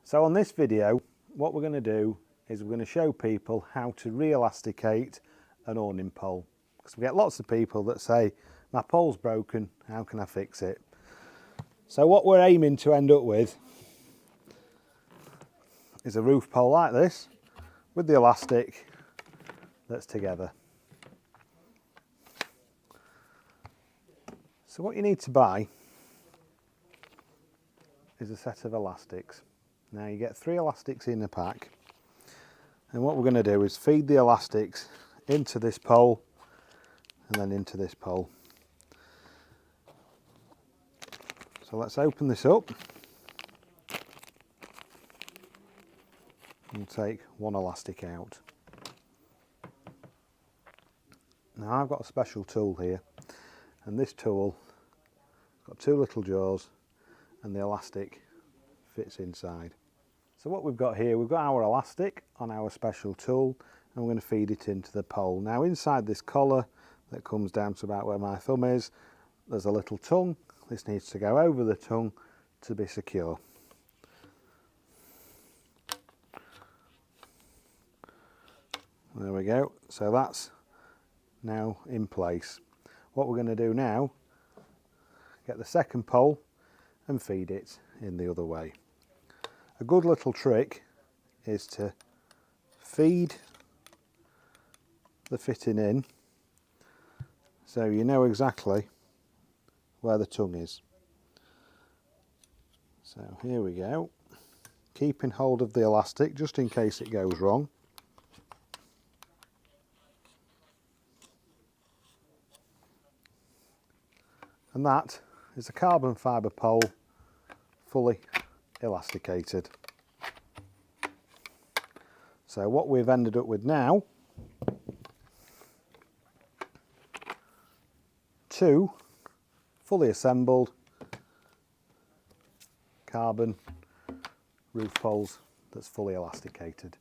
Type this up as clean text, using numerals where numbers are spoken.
So on this video, what we're going to do is we're going to show people how to re-elasticate an awning pole. Because we get lots of people that say, my pole's broken, how can I fix it? So what we're aiming to end up with is a roof pole like this, with the elastic that's together. So what you need to buy is a set of elastics. Now you get 3 elastics in a pack, and what we're going to do is feed the elastics into this pole and then into this pole. So let's open this up and take one elastic out. Now I've got a special tool here, and this tool has got 2 little jaws and the elastic fits inside. So what we've got here, we've got our elastic on our special tool, and we're going to feed it into the pole. Now inside this collar that comes down to about where my thumb is, there's a little tongue. This needs to go over the tongue to be secure. There we go. So that's now in place. What we're going to do now, get the second pole and feed it in the other way. A good little trick is to feed the fitting in so you know exactly where the tongue is. So here we go, keeping hold of the elastic just in case it goes wrong. And that is a carbon fibre pole, fully elasticated. So what we've ended up with now, 2 fully assembled carbon roof poles that's fully elasticated.